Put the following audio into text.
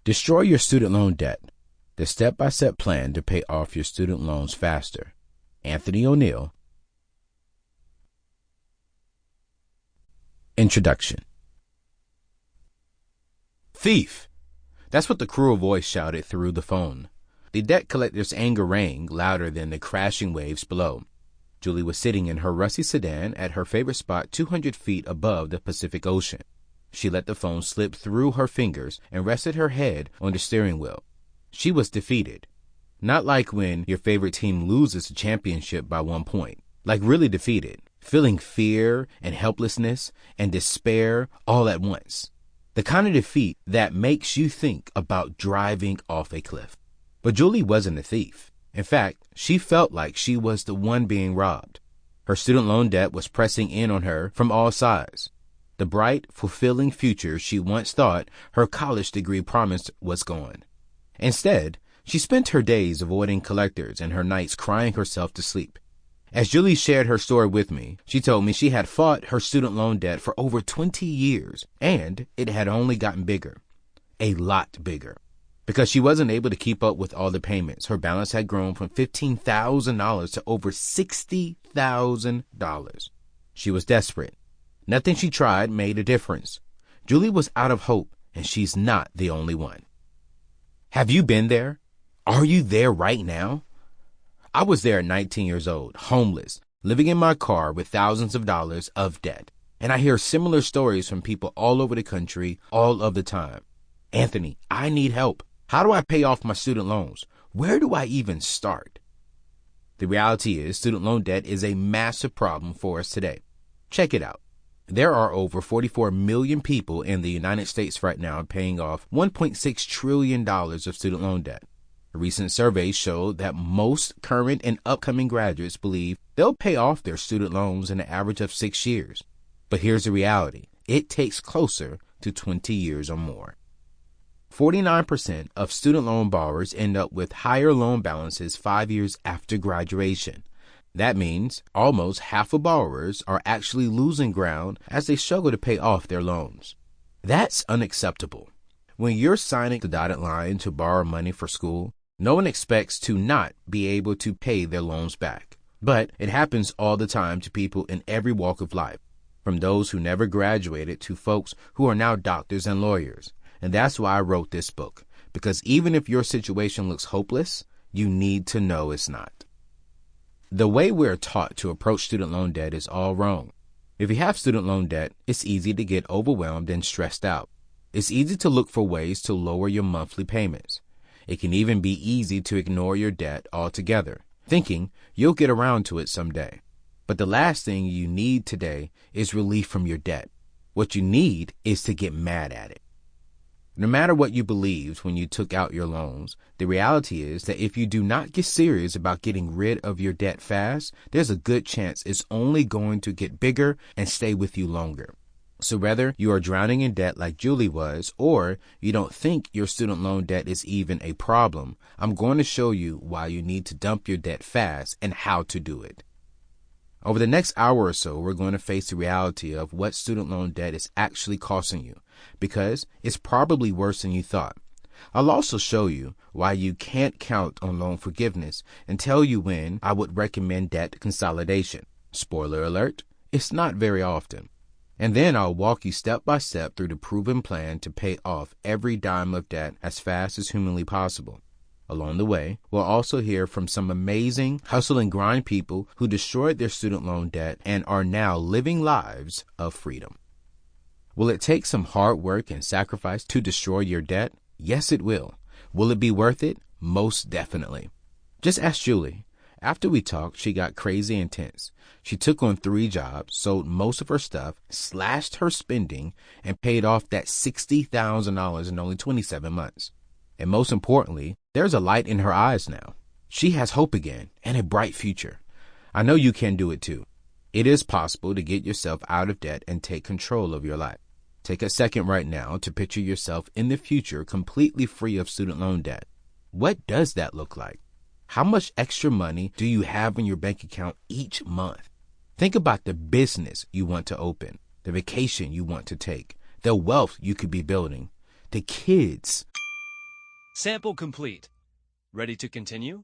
Destroy your student loan debt. The step-by-step plan to pay off your student loans faster. Anthony ONeal. Introduction. Thief! That's what the cruel voice shouted through the phone. The debt collector's anger rang louder than the crashing waves below. Julie was sitting in her rusty sedan at her favorite spot 200 feet above the Pacific Ocean. She let the phone slip through her fingers and rested her head on the steering wheel. She was defeated. Not like when your favorite team loses a championship by 1 point. Like really defeated, feeling fear and helplessness and despair all at once. The kind of defeat that makes you think about driving off a cliff. But Julie wasn't a thief. In fact, she felt like she was the one being robbed. Her student loan debt was pressing in on her from all sides. The bright, fulfilling future she once thought her college degree promised was gone. Instead, she spent her days avoiding collectors and her nights crying herself to sleep. As Julie shared her story with me, she told me she had fought her student loan debt for over 20 years, and it had only gotten bigger. A lot bigger. Because she wasn't able to keep up with all the payments, her balance had grown from $15,000 to over $60,000. She was desperate. Nothing she tried made a difference. Julie was out of hope, and she's not the only one. Have you been there? Are you there right now? I was there at 19 years old, homeless, living in my car with thousands of dollars of debt. And I hear similar stories from people all over the country, all of the time. Anthony, I need help. How do I pay off my student loans? Where do I even start? The reality is, student loan debt is a massive problem for us today. Check it out. There are over 44 million people in the United States right now paying off $1.6 trillion of student loan debt. A recent survey showed that most current and upcoming graduates believe they'll pay off their student loans in an average of 6 years. But here's the reality. It takes closer to 20 years or more. 49% of student loan borrowers end up with higher loan balances 5 years after graduation. That means almost half of borrowers are actually losing ground as they struggle to pay off their loans. That's unacceptable. When you're signing the dotted line to borrow money for school, no one expects to not be able to pay their loans back. But it happens all the time to people in every walk of life, from those who never graduated to folks who are now doctors and lawyers. And that's why I wrote this book, because even if your situation looks hopeless, you need to know it's not. The way we're taught to approach student loan debt is all wrong. If you have student loan debt, it's easy to get overwhelmed and stressed out. It's easy to look for ways to lower your monthly payments. It can even be easy to ignore your debt altogether, thinking you'll get around to it someday. But the last thing you need today is relief from your debt. What you need is to get mad at it. No matter what you believed when you took out your loans, the reality is that if you do not get serious about getting rid of your debt fast, there's a good chance it's only going to get bigger and stay with you longer. So whether you are drowning in debt like Julie was, or you don't think your student loan debt is even a problem, I'm going to show you why you need to dump your debt fast and how to do it. Over the next hour or so, we're going to face the reality of what student loan debt is actually costing you, because it's probably worse than you thought. I'll also show you why you can't count on loan forgiveness and tell you when I would recommend debt consolidation. Spoiler alert, it's not very often. And then I'll walk you step by step through the proven plan to pay off every dime of debt as fast as humanly possible. Along the way, we'll also hear from some amazing hustle and grind people who destroyed their student loan debt and are now living lives of freedom. Will it take some hard work and sacrifice to destroy your debt? Yes, it will. Will it be worth it? Most definitely. Just ask Julie. After we talked, she got crazy intense. She took on 3 jobs, sold most of her stuff, slashed her spending, and paid off that $60,000 in only 27 months. And most importantly, there's a light in her eyes now. She has hope again and a bright future. I know you can do it too. It is possible to get yourself out of debt and take control of your life. Take a second right now to picture yourself in the future completely free of student loan debt. What does that look like? How much extra money do you have in your bank account each month? Think about the business you want to open, the vacation you want to take, the wealth you could be building, the kids Sample complete. Ready to continue?